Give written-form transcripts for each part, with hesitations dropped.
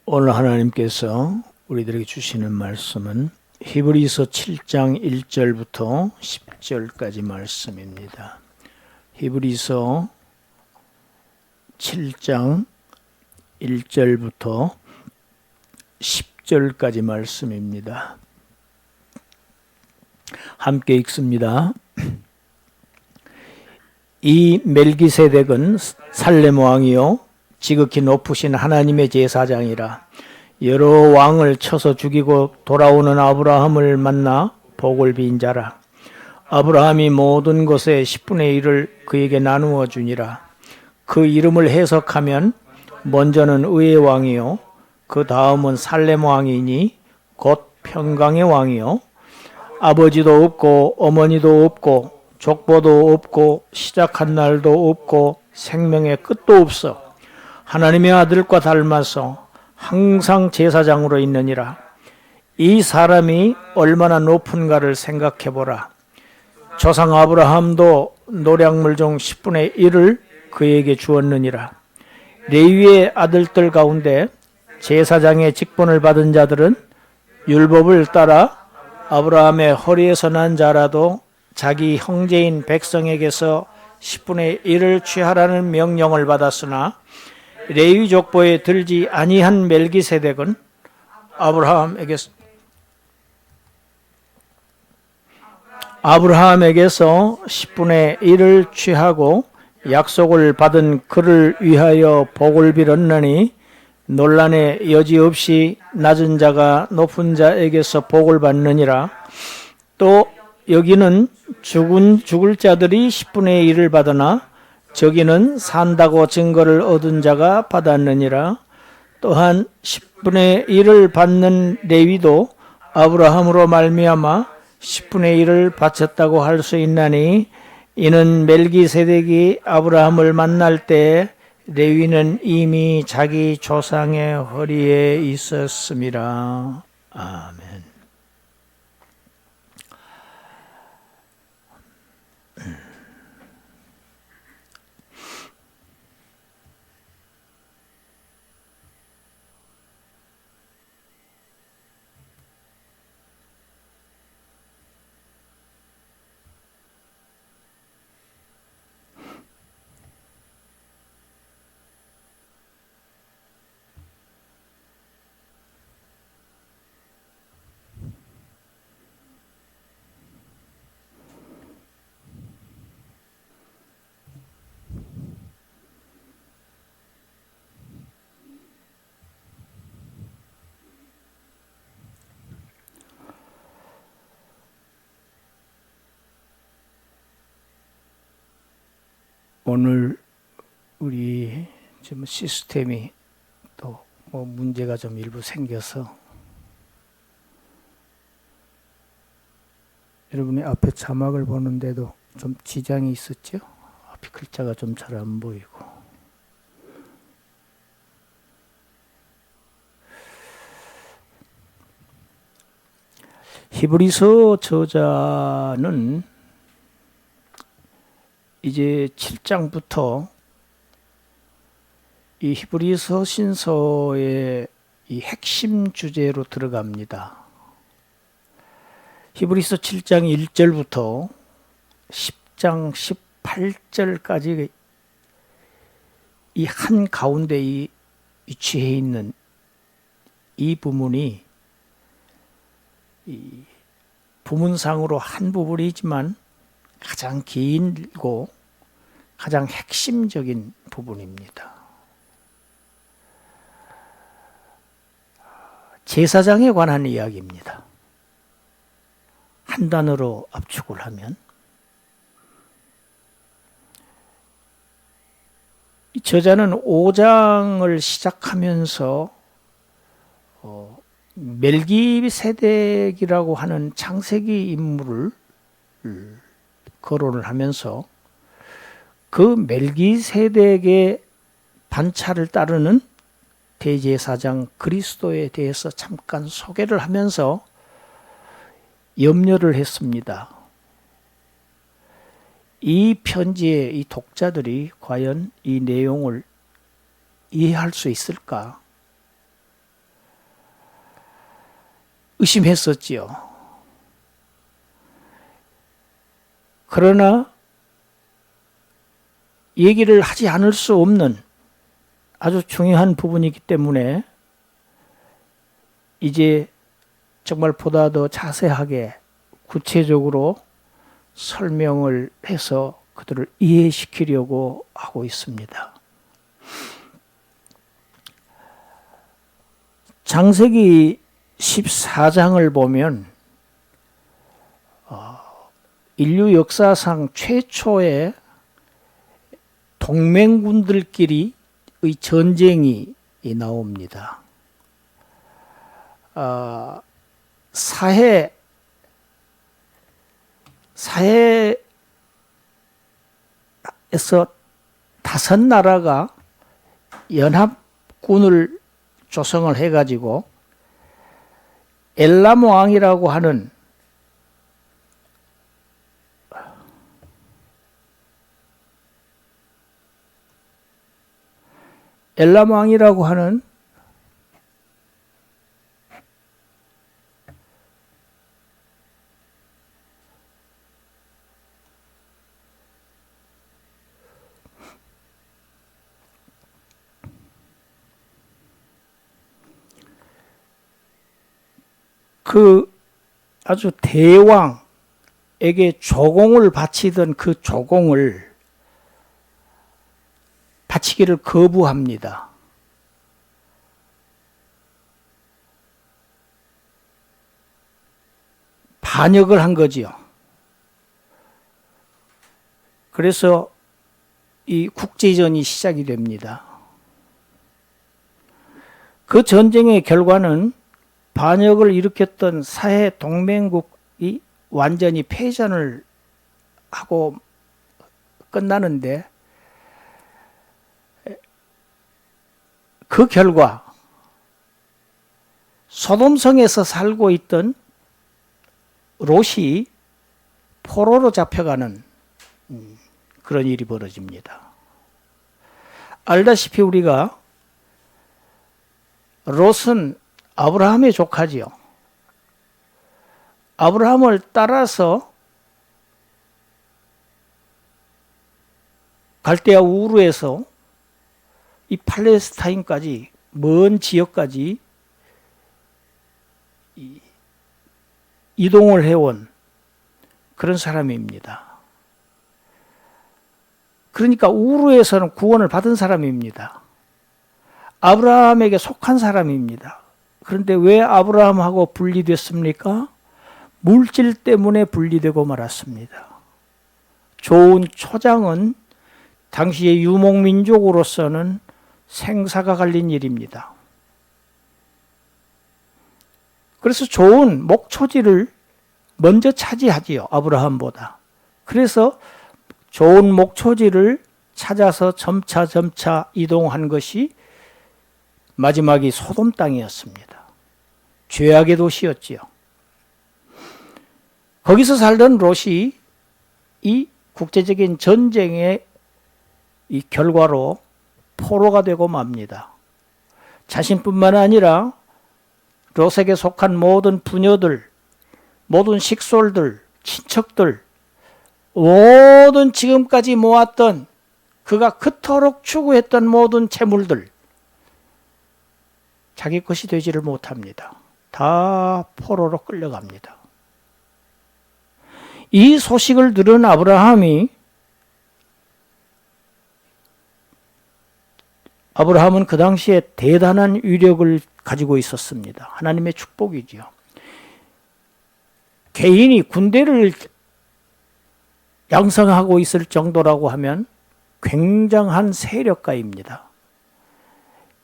오늘 하나님께서 우리들에게 주시는 말씀은 히브리서 7장 1절부터 10절까지 말씀입니다. 히브리서 7장 1절부터 10절까지 말씀입니다. 함께 읽습니다. 이 멜기세덱은 살렘 왕이요 지극히 높으신 하나님의 제사장이라. 여러 왕을 쳐서 죽이고 돌아오는 아브라함을 만나 복을 빈 자라. 아브라함이 모든 것의 10분의 1을 그에게 나누어 주니라. 그 이름을 해석하면 먼저는 의의 왕이요 그 다음은 살렘 왕이니 곧 평강의 왕이요 아버지도 없고 어머니도 없고 족보도 없고 시작한 날도 없고 생명의 끝도 없어 하나님의 아들과 닮아서 항상 제사장으로 있느니라. 이 사람이 얼마나 높은가를 생각해보라. 조상 아브라함도 노략물 중 10분의 1을 그에게 주었느니라. 레위의 아들들 가운데 제사장의 직분을 받은 자들은 율법을 따라 아브라함의 허리에서 난 자라도 자기 형제인 백성에게서 10분의 1을 취하라는 명령을 받았으나 레위 족보에 들지 아니한 멜기세덱은 아브라함에게서 10분의 1을 취하고 약속을 받은 그를 위하여 복을 빌었느니 논란의 여지 없이 낮은 자가 높은 자에게서 복을 받느니라. 또 여기는 죽을 자들이 10분의 1을 받으나 저기는 산다고 증거를 얻은 자가 받았느니라. 또한 10분의 1을 받는 레위도 아브라함으로 말미암아 10분의 1을 바쳤다고 할 수 있나니 이는 멜기세덱이 아브라함을 만날 때 레위는 이미 자기 조상의 허리에 있었음이라. 아멘. 오늘 우리 좀 시스템이 또 뭐 문제가 좀 일부 생겨서 여러분이 앞에 자막을 보는데도 좀 지장이 있었죠? 앞에 글자가 좀 잘 안 보이고. 히브리서 저자는 이제 7장부터 이 히브리서 신서의 이 핵심 주제로 들어갑니다. 히브리서 7장 1절부터 10장 18절까지 이 한 가운데 위치해 있는 이 부분이 이 부문상으로 한 부분이지만 가장 길고 가장 핵심적인 부분입니다. 제사장에 관한 이야기입니다. 한 단어로 압축을 하면 이 저자는 5장을 시작하면서 멜기세덱이라고 하는 창세기 인물을 거론을 하면서 그 멜기세덱의 반차를 따르는 대제사장 그리스도에 대해서 잠깐 소개를 하면서 염려를 했습니다. 이 편지의 이 독자들이 과연 이 내용을 이해할 수 있을까? 의심했었지요. 그러나 얘기를 하지 않을 수 없는 아주 중요한 부분이기 때문에 이제 정말 보다 더 자세하게 구체적으로 설명을 해서 그들을 이해시키려고 하고 있습니다. 창세기 14장을 보면 인류 역사상 최초의 동맹군들끼리의 전쟁이 나옵니다. 사해에서 다섯 나라가 연합군을 조성을 해가지고 엘람 왕이라고 하는 그 아주 대왕에게 조공을 바치던 그 조공을 바치기를 거부합니다. 반역을 한 거지요. 그래서 이 국제전이 시작이 됩니다. 그 전쟁의 결과는 반역을 일으켰던 사해 동맹국이 완전히 패전을 하고 끝나는데 그 결과 소돔성에서 살고 있던 롯이 포로로 잡혀가는 그런 일이 벌어집니다. 알다시피 우리가 롯은 아브라함의 조카지요. 아브라함을 따라서 갈대아 우르에서 이 팔레스타인까지 먼 지역까지 이동을 해온 그런 사람입니다. 그러니까 우르에서는 구원을 받은 사람입니다. 아브라함에게 속한 사람입니다. 그런데 왜 아브라함하고 분리됐습니까? 물질 때문에 분리되고 말았습니다. 좋은 초장은 당시의 유목민족으로서는 생사가 갈린 일입니다. 그래서 좋은 목초지를 먼저 차지하지요, 아브라함보다. 그래서 좋은 목초지를 찾아서 점차 이동한 것이 마지막이 소돔 땅이었습니다. 죄악의 도시였지요. 거기서 살던 롯이 이 국제적인 전쟁의 이 결과로 포로가 되고 맙니다. 자신뿐만 아니라 롯에게 속한 모든 부녀들, 모든 식솔들, 친척들, 모든 지금까지 모았던 그가 그토록 추구했던 모든 재물들, 자기 것이 되지를 못합니다. 다 포로로 끌려갑니다. 이 소식을 들은 아브라함은 그 당시에 대단한 위력을 가지고 있었습니다. 하나님의 축복이지요. 개인이 군대를 양성하고 있을 정도라고 하면 굉장한 세력가입니다.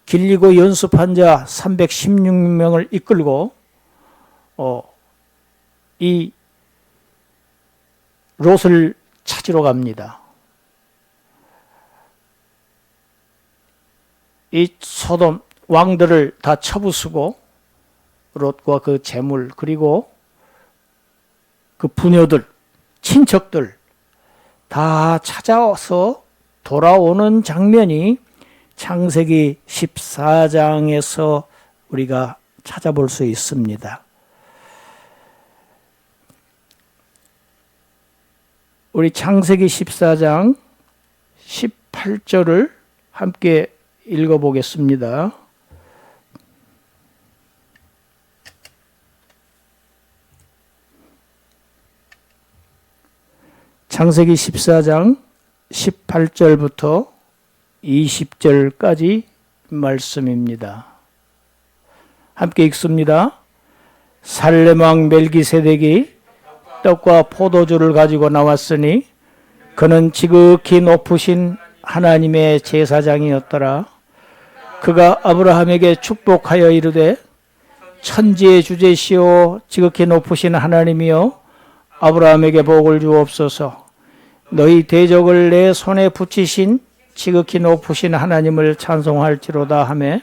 길리고 연습한 자 316명을 이끌고 이 롯을 찾으러 갑니다. 이 소돔 왕들을 다 쳐부수고 롯과 그 재물 그리고 그 부녀들, 친척들 다 찾아와서 돌아오는 장면이 창세기 14장에서 우리가 찾아볼 수 있습니다. 우리 창세기 14장 18절을 함께 읽어보겠습니다. 창세기 14장 18절부터 20절까지 말씀입니다. 함께 읽습니다. 살렘 왕 멜기세덱이 떡과 포도주를 가지고 나왔으니 그는 지극히 높으신 하나님의 제사장이었더라. 그가 아브라함에게 축복하여 이르되 천지의 주제시오 지극히 높으신 하나님이여 아브라함에게 복을 주옵소서. 너희 대적을 내 손에 붙이신 지극히 높으신 하나님을 찬송할지로다 하매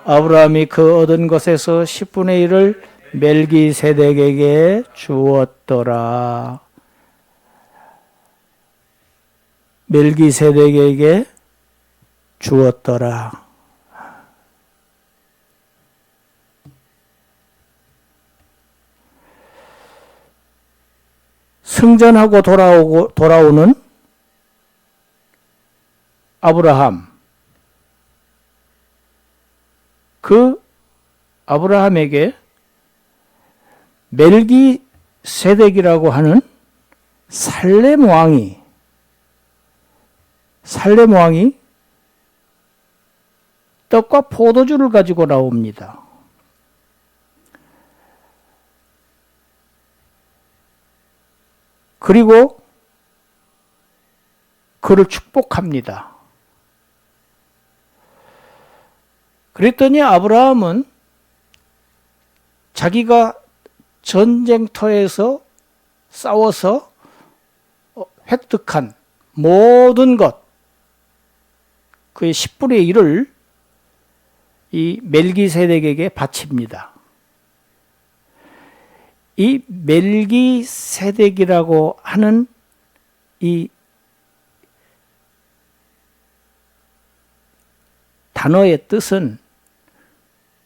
아브라함이 그 얻은 것에서 10분의 1을 멜기세덱에게 주었더라. 멜기세덱에게 주었더라. 승전하고 돌아오는 아브라함. 그 아브라함에게 멜기세덱이라고 하는 살렘 왕이 떡과 포도주를 가지고 나옵니다. 그리고 그를 축복합니다. 그랬더니 아브라함은 자기가 전쟁터에서 싸워서 획득한 모든 것, 그의 10분의 1을 이 멜기세덱에게 바칩니다. 이 멜기세덱이라고 하는 이 단어의 뜻은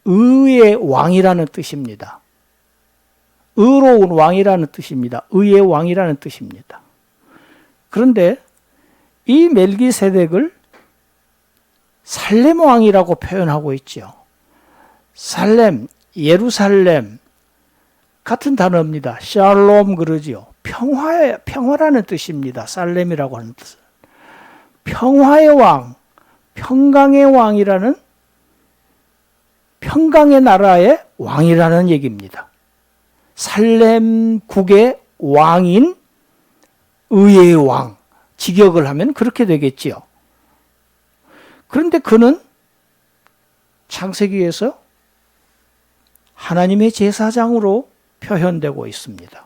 의의 왕이라는 뜻입니다. 의로운 왕이라는 뜻입니다. 의의 왕이라는 뜻입니다. 그런데 이 멜기세덱을 살렘 왕이라고 표현하고 있죠. 살렘, 예루살렘 같은 단어입니다. 샬롬 그러지요. 평화라는 뜻입니다. 살렘이라고 하는 뜻은. 평화의 왕, 평강의 왕이라는, 평강의 나라의 왕이라는 얘기입니다. 살렘국의 왕인 의의 왕, 직역을 하면 그렇게 되겠지요. 그런데 그는 창세기에서 하나님의 제사장으로 표현되고 있습니다.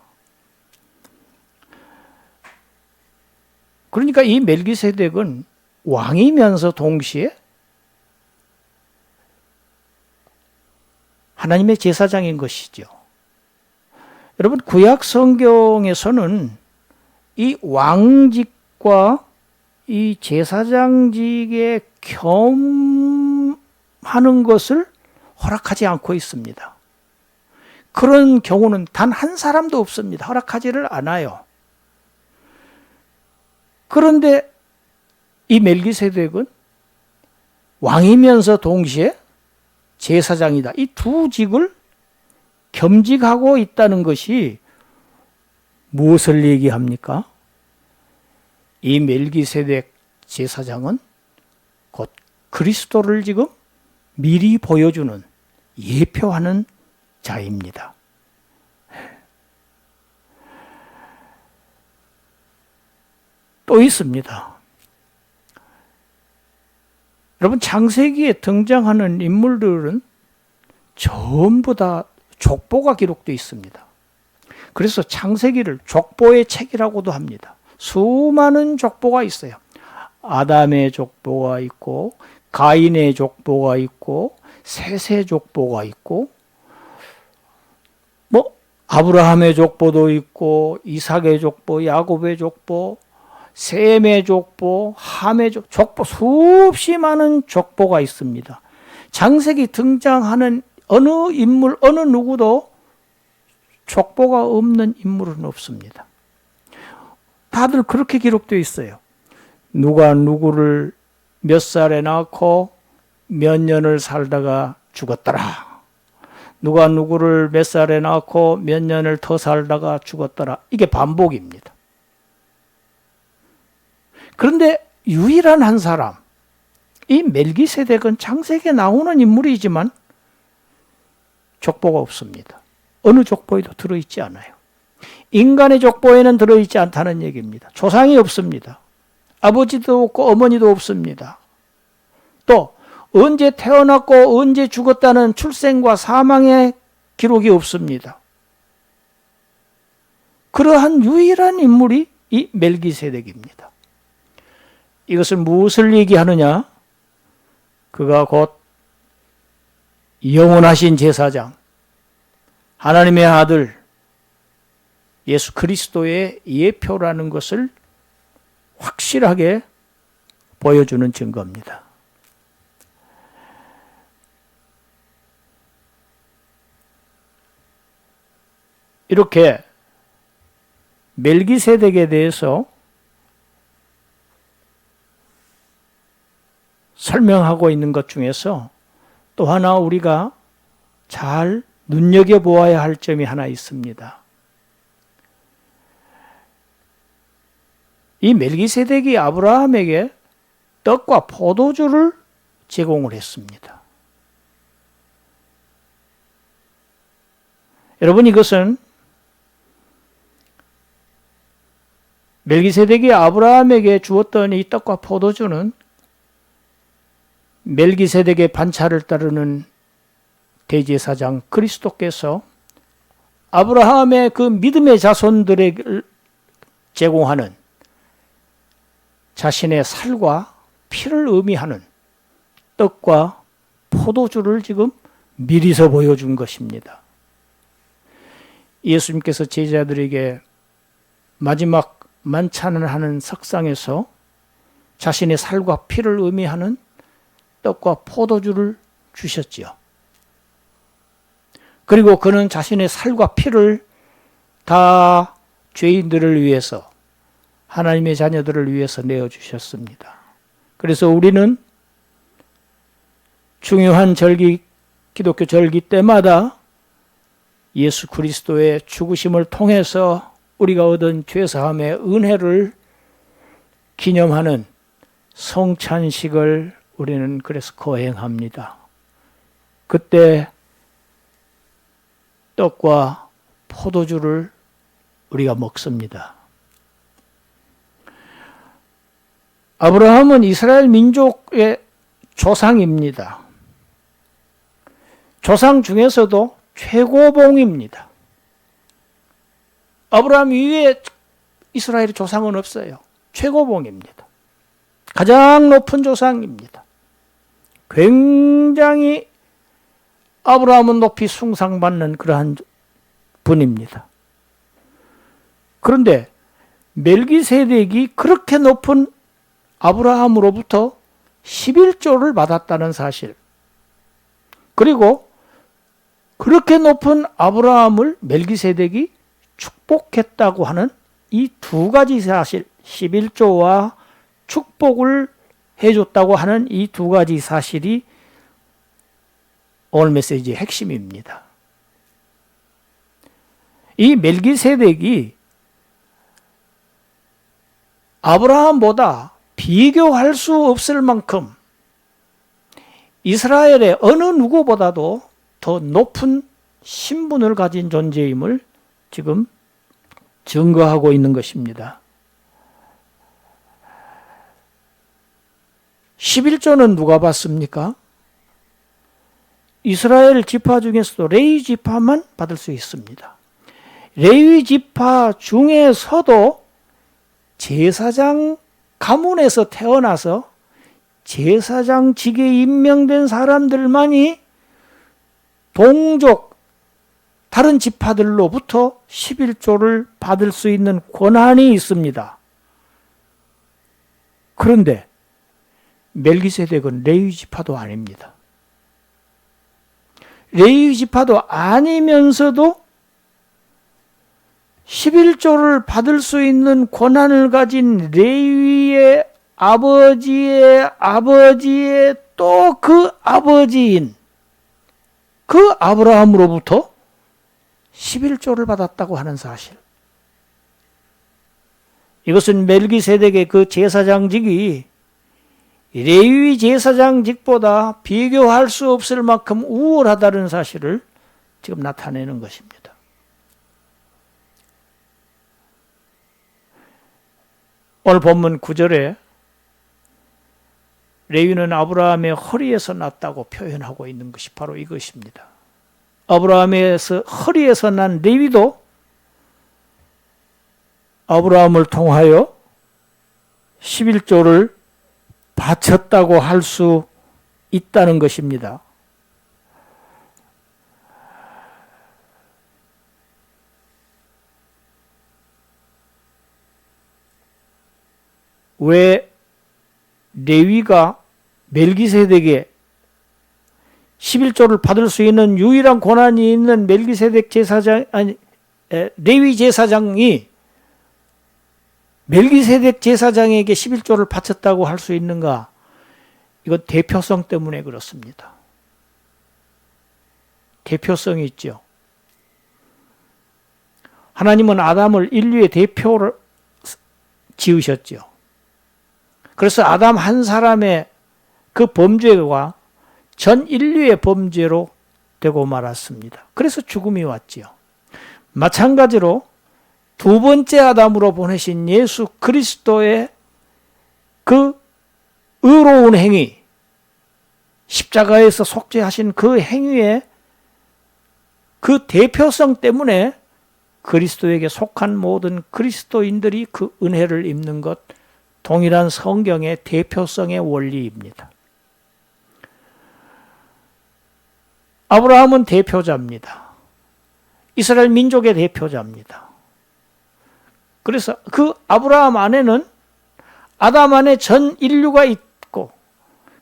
그러니까 이 멜기세덱은 왕이면서 동시에 하나님의 제사장인 것이죠. 여러분, 구약 성경에서는 이 왕직과 이 제사장직에 겸하는 것을 허락하지 않고 있습니다. 그런 경우는 단 한 사람도 없습니다. 허락하지를 않아요. 그런데 이 멜기세덱은 왕이면서 동시에 제사장이다. 이 두 직을 겸직하고 있다는 것이 무엇을 얘기합니까? 이 멜기세덱 제사장은 곧 그리스도를 지금 미리 보여주는, 예표하는 자입니다. 또 있습니다. 여러분, 창세기에 등장하는 인물들은 전부 다 족보가 기록되어 있습니다. 그래서 창세기를 족보의 책이라고도 합니다. 수많은 족보가 있어요. 아담의 족보가 있고, 가인의 족보가 있고, 셋의 족보가 있고, 아브라함의 족보도 있고, 이삭의 족보, 야곱의 족보, 셈의 족보, 함의 족보, 수없이 많은 족보가 있습니다. 창세기 등장하는 어느 인물, 어느 누구도 족보가 없는 인물은 없습니다. 다들 그렇게 기록되어 있어요. 누가 누구를 몇 살에 낳고 몇 년을 살다가 죽었더라. 누가 누구를 몇 살에 낳고 몇 년을 더 살다가 죽었더라. 이게 반복입니다. 그런데 유일한 한 사람, 이 멜기세덱은 창세기에 나오는 인물이지만 족보가 없습니다. 어느 족보에도 들어있지 않아요. 인간의 족보에는 들어있지 않다는 얘기입니다. 조상이 없습니다. 아버지도 없고 어머니도 없습니다. 또 언제 태어났고 언제 죽었다는 출생과 사망의 기록이 없습니다. 그러한 유일한 인물이 이 멜기세덱입니다. 이것은 무엇을 얘기하느냐? 그가 곧 영원하신 제사장, 하나님의 아들 예수 그리스도의 예표라는 것을 확실하게 보여주는 증거입니다. 이렇게 멜기세덱에 대해서 설명하고 있는 것 중에서 또 하나 우리가 잘 눈여겨보아야 할 점이 하나 있습니다. 이 멜기세덱이 아브라함에게 떡과 포도주를 제공을 했습니다. 여러분, 이것은 멜기세덱이 아브라함에게 주었던 이 떡과 포도주는 멜기세덱의 반차를 따르는 대제사장 그리스도께서 아브라함의 그 믿음의 자손들에게 제공하는 자신의 살과 피를 의미하는 떡과 포도주를 지금 미리서 보여준 것입니다. 예수님께서 제자들에게 마지막 만찬을 하는 석상에서 자신의 살과 피를 의미하는 떡과 포도주를 주셨지요. 그리고 그는 자신의 살과 피를 다 죄인들을 위해서, 하나님의 자녀들을 위해서 내어주셨습니다. 그래서 우리는 중요한 절기, 기독교 절기 때마다 예수 그리스도의 죽으심을 통해서 우리가 얻은 죄사함의 은혜를 기념하는 성찬식을 우리는 그래서 거행합니다. 그때 떡과 포도주를 우리가 먹습니다. 아브라함은 이스라엘 민족의 조상입니다. 조상 중에서도 최고봉입니다. 아브라함 이외에 이스라엘의 조상은 없어요. 최고봉입니다. 가장 높은 조상입니다. 굉장히 아브라함은 높이 숭상받는 그러한 분입니다. 그런데 멜기세덱이 그렇게 높은 아브라함으로부터 11조를 받았다는 사실, 그리고 그렇게 높은 아브라함을 멜기세덱이 축복했다고 하는 이 두 가지 사실, 11조와 축복을 해줬다고 하는 이 두 가지 사실이 오늘 메시지의 핵심입니다. 이 멜기세덱이 아브라함보다 비교할 수 없을 만큼 이스라엘의 어느 누구보다도 더 높은 신분을 가진 존재임을 지금 증거하고 있는 것입니다. 11조는 누가 받습니까? 이스라엘 지파 중에서도 레위 지파만 받을 수 있습니다. 레위 지파 중에서도 제사장 가문에서 태어나서 제사장직에 임명된 사람들만이 동족 다른 지파들로부터 11조를 받을 수 있는 권한이 있습니다. 그런데 멜기세덱은 레위 지파도 아닙니다. 레위 지파도 아니면서도 11조를 받을 수 있는 권한을 가진 레위의 아버지의 아버지의 또 그 아버지인 그 아브라함으로부터 11조를 받았다고 하는 사실. 이것은 멜기세덱의 그 제사장직이 레위 제사장직보다 비교할 수 없을 만큼 우월하다는 사실을 지금 나타내는 것입니다. 오늘 본문 9절에 레위는 아브라함의 허리에서 났다고 표현하고 있는 것이 바로 이것입니다. 아브라함의 허리에서 난 레위도 아브라함을 통하여 11조를 바쳤다고 할 수 있다는 것입니다. 왜 레위가 멜기세덱에 11조를 받을 수 있는 유일한 권한이 있는 멜기세덱 제사장, 레위 제사장이 멜기세덱 제사장에게 11조를 바쳤다고 할 수 있는가? 이건 대표성 때문에 그렇습니다. 대표성이 있죠. 하나님은 아담을 인류의 대표를 지으셨죠. 그래서 아담 한 사람의 그 범죄가 전 인류의 범죄로 되고 말았습니다. 그래서 죽음이 왔지요. 마찬가지로 두 번째 아담으로 보내신 예수 그리스도의 그 의로운 행위, 십자가에서 속죄하신 그 행위의 그 대표성 때문에 그리스도에게 속한 모든 그리스도인들이 그 은혜를 입는 것, 동일한 성경의 대표성의 원리입니다. 아브라함은 대표자입니다. 이스라엘 민족의 대표자입니다. 그래서 그 아브라함 안에는 아담 안에 전 인류가 있고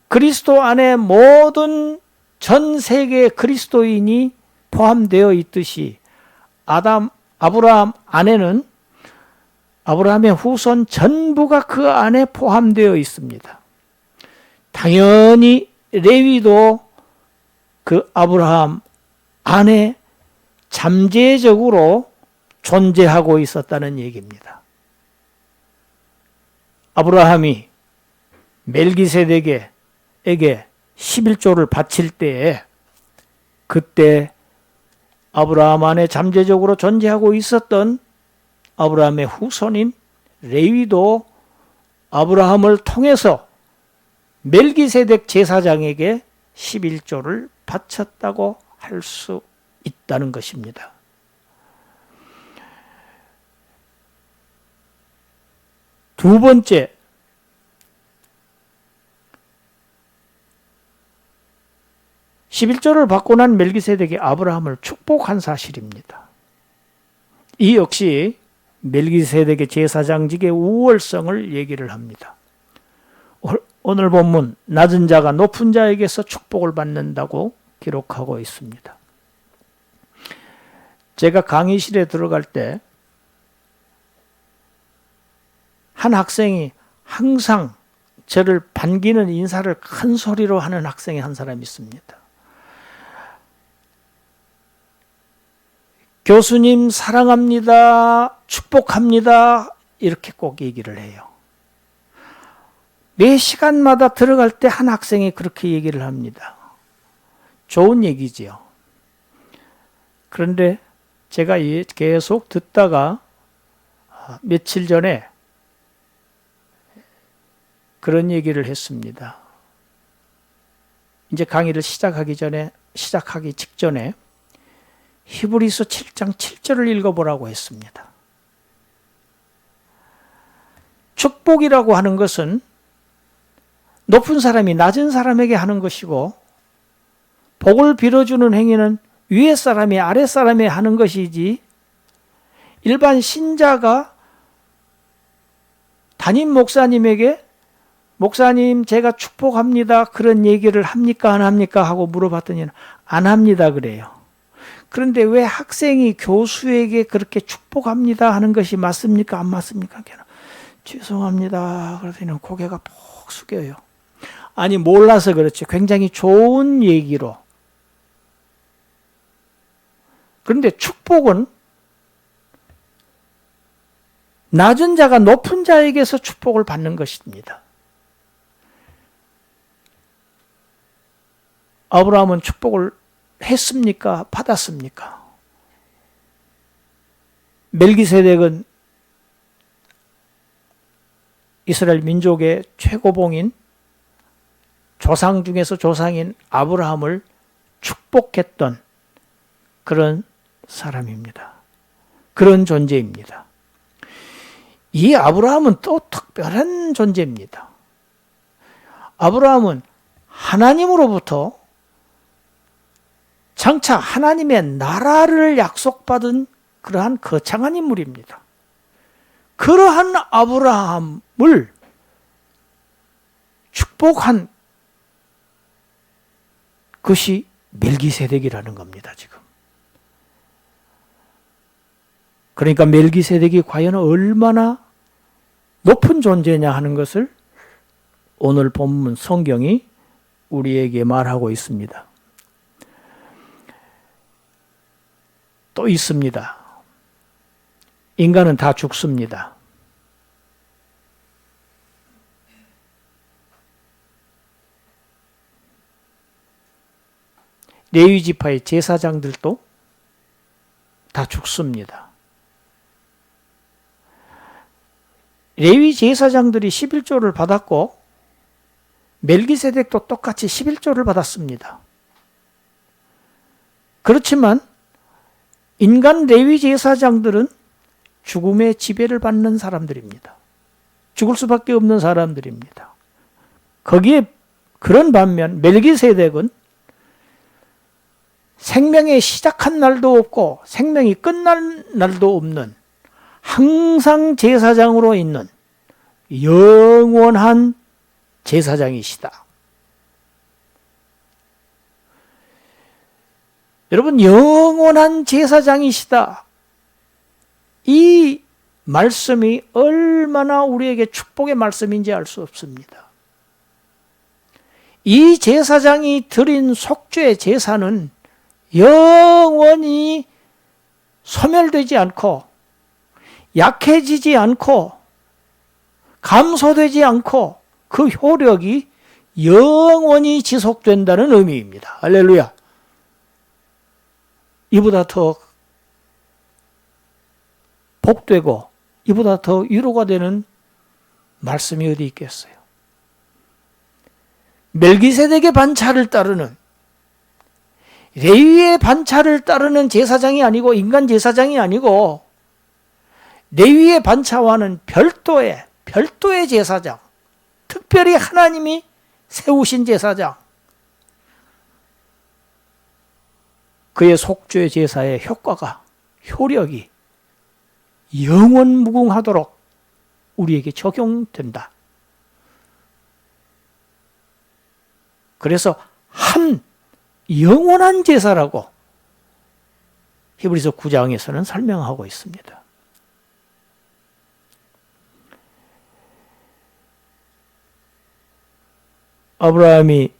그리스도 안에 모든 전 세계 그리스도인이 포함되어 있듯이 아브라함 안에는 아브라함의 후손 전부가 그 안에 포함되어 있습니다. 당연히 레위도 그 아브라함 안에 잠재적으로 존재하고 있었다는 얘기입니다. 아브라함이 멜기세덱에게 11조를 바칠 때에 그때 아브라함 안에 잠재적으로 존재하고 있었던 아브라함의 후손인 레위도 아브라함을 통해서 멜기세덱 제사장에게 11조를 바쳤다고 할 수 있다는 것입니다. 두 번째, (11조를) 받고 난 멜기세덱이 아브라함을 축복한 사실입니다. 이 역시 멜기세덱의 제사장직의 우월성을 얘기를 합니다. 오늘 본문 낮은 자가 높은 자에게서 축복을 받는다고 기록하고 있습니다. 제가 강의실에 들어갈 때 한 학생이 항상 저를 반기는 인사를 큰 소리로 하는 학생이 한 사람이 있습니다. 교수님 사랑합니다. 축복합니다. 이렇게 꼭 얘기를 해요. 매 시간마다 들어갈 때 한 학생이 그렇게 얘기를 합니다. 좋은 얘기지요. 그런데 제가 계속 듣다가 며칠 전에 그런 얘기를 했습니다. 이제 강의를 시작하기 직전에 히브리서 7장 7절을 읽어보라고 했습니다. 축복이라고 하는 것은 높은 사람이 낮은 사람에게 하는 것이고 복을 빌어주는 행위는 위에 사람이 아래 사람에 하는 것이지 일반 신자가 담임 목사님에게 목사님 제가 축복합니다. 그런 얘기를 합니까 안 합니까 하고 물어봤더니 안 합니다 그래요. 그런데 왜 학생이 교수에게 그렇게 축복합니다 하는 것이 맞습니까? 안 맞습니까? 죄송합니다. 그러더니 고개가 푹 숙여요. 아니, 몰라서 그렇지. 굉장히 좋은 얘기로. 그런데 축복은 낮은 자가 높은 자에게서 축복을 받는 것입니다. 아브라함은 축복을 했습니까? 받았습니까? 멜기세덱은 이스라엘 민족의 최고봉인 조상 중에서 조상인 아브라함을 축복했던 그런 사람입니다. 그런 존재입니다. 이 아브라함은 또 특별한 존재입니다. 아브라함은 하나님으로부터 장차 하나님의 나라를 약속받은 그러한 거창한 인물입니다. 그러한 아브라함을 축복한 것이 멜기세덱이라는 겁니다, 지금. 그러니까 멜기세덱이 과연 얼마나 높은 존재냐 하는 것을 오늘 본문 성경이 우리에게 말하고 있습니다. 또 있습니다. 인간은 다 죽습니다. 레위 지파의 제사장들도 다 죽습니다. 레위 제사장들이 11조를 받았고 멜기세덱도 똑같이 11조를 받았습니다. 그렇지만 인간 레위 제사장들은 죽음의 지배를 받는 사람들입니다. 죽을 수밖에 없는 사람들입니다. 거기에 그런 반면 멜기세덱은 생명의 시작한 날도 없고 생명이 끝난 날도 없는 항상 제사장으로 있는 영원한 제사장이시다. 여러분, 영원한 제사장이시다. 이 말씀이 얼마나 우리에게 축복의 말씀인지 알 수 없습니다. 이 제사장이 드린 속죄 제사는 영원히 소멸되지 않고 약해지지 않고 감소되지 않고 그 효력이 영원히 지속된다는 의미입니다. 할렐루야. 이보다 더 복되고 이보다 더 위로가 되는 말씀이 어디 있겠어요? 멜기세덱의 반차를 따르는, 레위의 반차를 따르는 제사장이 아니고 인간 제사장이 아니고 레위의 반차와는 별도의 제사장, 특별히 하나님이 세우신 제사장, 그의 속죄 제사의 효과가, 효력이 영원무궁하도록 우리에게 적용된다. 그래서 한 영원한 제사라고 히브리서 9장에서는 설명하고 있습니다. 아브라함이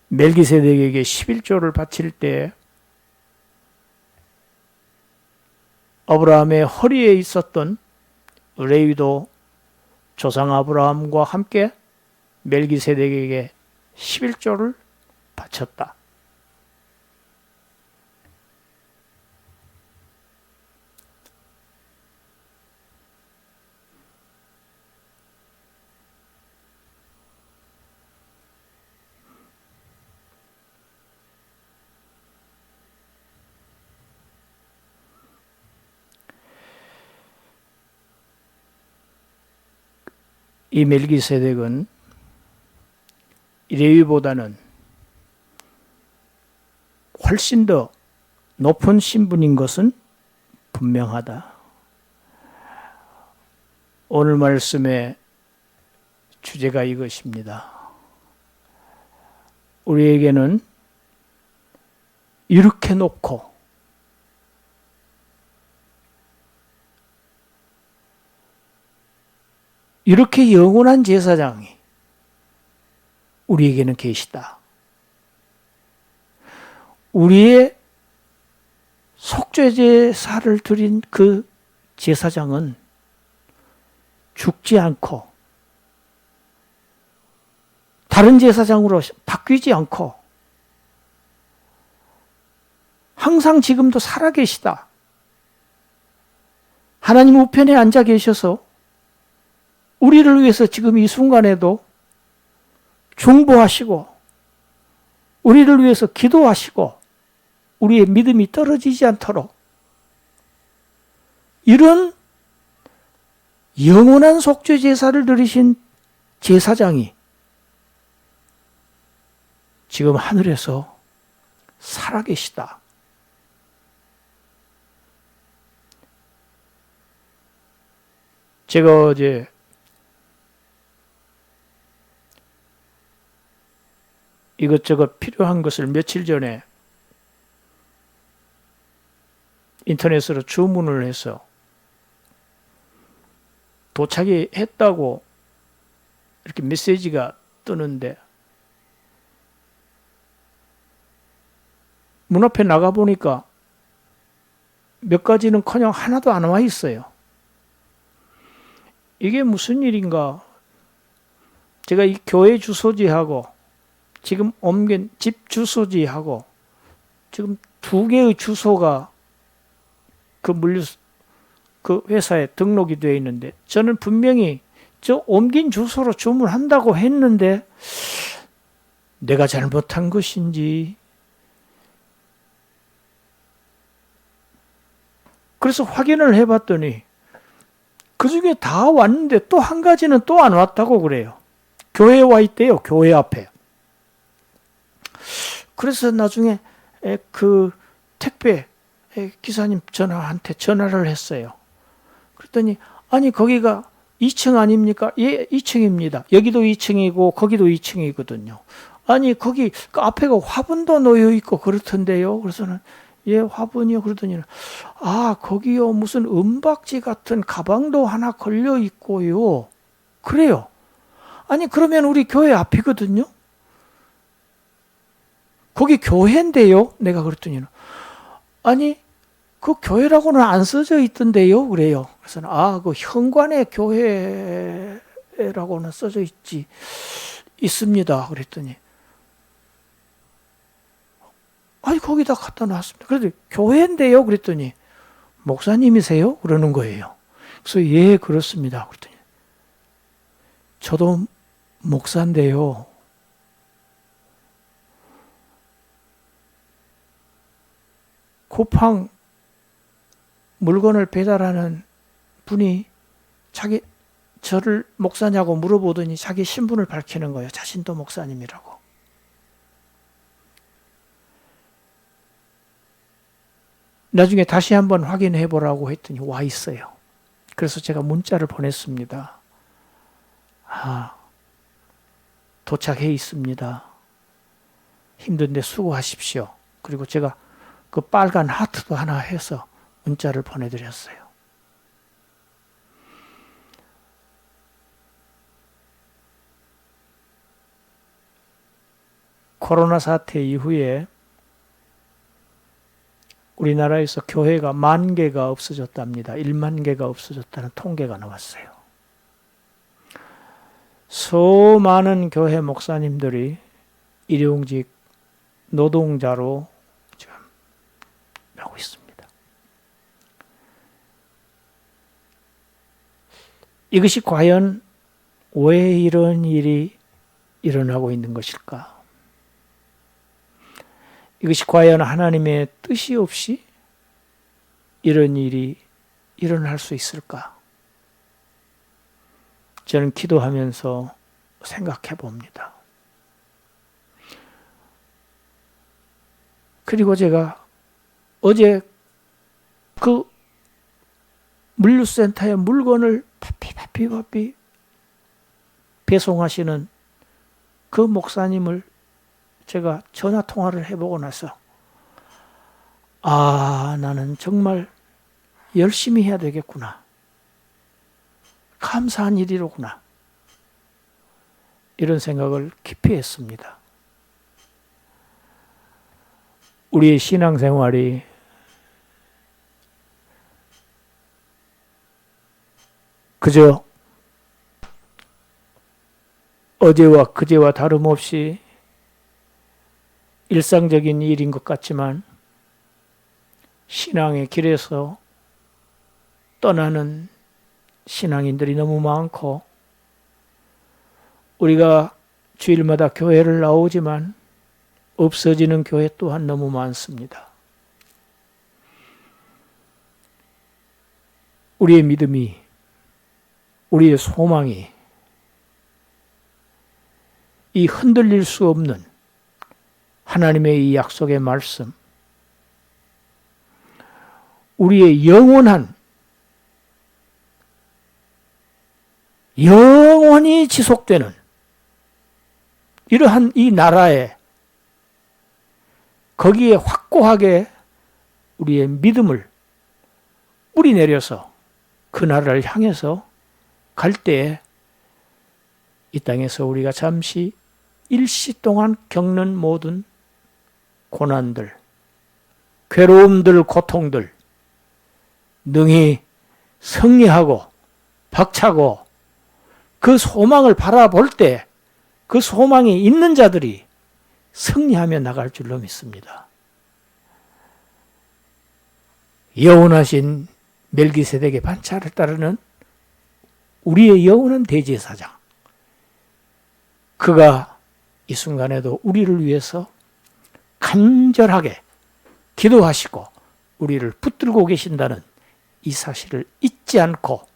멜기세덱에게 11조를 바칠 때 아브라함의 허리에 있었던 레위도 조상 아브라함과 함께 멜기세덱에게 11조를 바쳤다. 이 멜기세덱은 레위보다는 훨씬 더 높은 신분인 것은 분명하다. 오늘 말씀의 주제가 이것입니다. 우리에게는 이렇게 놓고 이렇게 영원한 제사장이 우리에게는 계시다. 우리의 속죄제사를 드린 그 제사장은 죽지 않고 다른 제사장으로 바뀌지 않고 항상 지금도 살아계시다. 하나님 우편에 앉아 계셔서 우리를 위해서 지금 이 순간에도 중보하시고 우리를 위해서 기도하시고 우리의 믿음이 떨어지지 않도록 이런 영원한 속죄 제사를 드리신 제사장이 지금 하늘에서 살아계시다. 제가 어제 이것저것 필요한 것을 며칠 전에 인터넷으로 주문을 해서 도착이 했다고 이렇게 메시지가 뜨는데 문 앞에 나가보니까 몇 가지는커녕 하나도 안 와 있어요. 이게 무슨 일인가? 제가 이 교회 주소지하고 지금 옮긴 집 주소지하고 지금 2개의 주소가 그 회사에 등록이 되어 있는데 저는 분명히 저 옮긴 주소로 주문한다고 했는데 내가 잘못한 것인지 그래서 확인을 해봤더니 그 중에 다 왔는데 또 한 가지는 또 안 왔다고 그래요. 교회에 와 있대요. 교회 앞에. 그래서 나중에 그 택배 기사님 전화한테 전화를 했어요. 그랬더니 아니 거기가 2층 아닙니까? 예, 2층입니다. 여기도 2층이고 거기도 2층이거든요. 아니 거기 그 앞에가 화분도 놓여 있고 그렇던데요. 그래서는 예, 화분이요. 그러더니 아 거기요 무슨 은박지 같은 가방도 하나 걸려 있고요. 그래요. 아니 그러면 우리 교회 앞이거든요. 거기 교회인데요. 내가 그랬더니 아니 그 교회라고는 안 써져 있던데요. 그래요. 그래서 그 현관의 교회라고는 써져 있습니다. 그랬더니 아니 거기다 갖다 놨습니다. 그래도 교회인데요. 그랬더니 목사님이세요? 그러는 거예요. 그래서 예 그렇습니다. 그랬더니 저도 목사인데요. 쿠팡 물건을 배달하는 분이 저를 목사냐고 물어보더니 자기 신분을 밝히는 거예요. 자신도 목사님이라고. 나중에 다시 한번 확인해 보라고 했더니 와 있어요. 그래서 제가 문자를 보냈습니다. 도착해 있습니다. 힘든데 수고하십시오. 그리고 제가 그 빨간 하트도 하나 해서 문자를 보내드렸어요. 코로나 사태 이후에 우리나라에서 교회가 10,000개가 없어졌답니다. 10,000개가 없어졌다는 통계가 나왔어요. 수많은 교회 목사님들이 일용직 노동자로 지금 하고 있습니다. 이것이 과연 왜 이런 일이 일어나고 있는 것일까? 이것이 과연 하나님의 뜻이 없이 이런 일이 일어날 수 있을까? 저는 기도하면서 생각해 봅니다. 그리고 제가 어제 그 물류센터에 물건을 바삐 배송하시는 그 목사님을 제가 전화 통화를 해보고 나서 아, 나는 정말 열심히 해야 되겠구나. 감사한 일이로구나. 이런 생각을 깊이 했습니다. 우리의 신앙생활이 그저 어제와 그제와 다름없이 일상적인 일인 것 같지만 신앙의 길에서 떠나는 신앙인들이 너무 많고 우리가 주일마다 교회를 나오지만 없어지는 교회 또한 너무 많습니다. 우리의 믿음이, 우리의 소망이 이 흔들릴 수 없는 하나님의 이 약속의 말씀, 우리의 영원히 지속되는 이러한 이 나라에 거기에 확고하게 우리의 믿음을 뿌리내려서 그 나라를 향해서 갈 때에 이 땅에서 우리가 잠시 일시 동안 겪는 모든 고난들, 괴로움들, 고통들 능히 승리하고 박차고 그 소망을 바라볼 때 그 소망이 있는 자들이 승리하며 나갈 줄로 믿습니다. 영원하신 멜기세덱의 반차를 따르는 우리의 영원한 대제사장, 그가 이 순간에도 우리를 위해서 간절하게 기도하시고 우리를 붙들고 계신다는 이 사실을 잊지 않고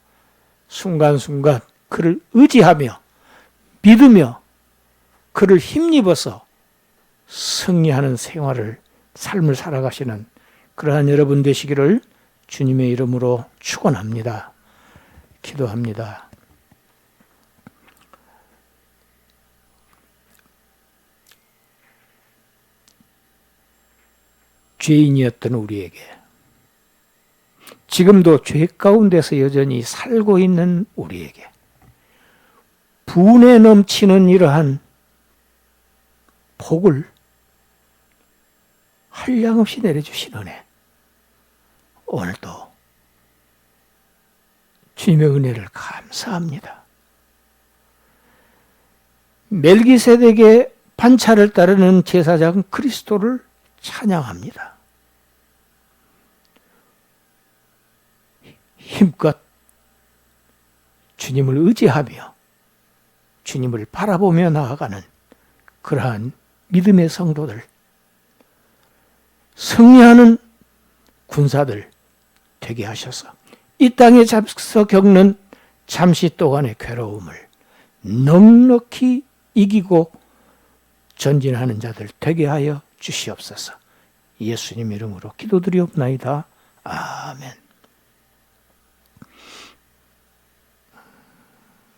순간순간 그를 의지하며 믿으며 그를 힘입어서 승리하는 삶을 살아가시는 그러한 여러분 되시기를 주님의 이름으로 축원합니다. 기도합니다. 죄인이었던 우리에게, 지금도 죄 가운데서 여전히 살고 있는 우리에게 분에 넘치는 이러한 복을 한량없이 내려주신 은혜, 오늘도 주님의 은혜를 감사합니다. 멜기세덱의 반차를 따르는 제사장 그리스도를 찬양합니다. 힘껏 주님을 의지하며 주님을 바라보며 나아가는 그러한 믿음의 성도들, 승리하는 군사들 되게 하셔서 이 땅에 잡서 겪는 잠시 동안의 괴로움을 넉넉히 이기고 전진하는 자들 되게 하여 주시옵소서. 예수님 이름으로 기도드리옵나이다. 아멘.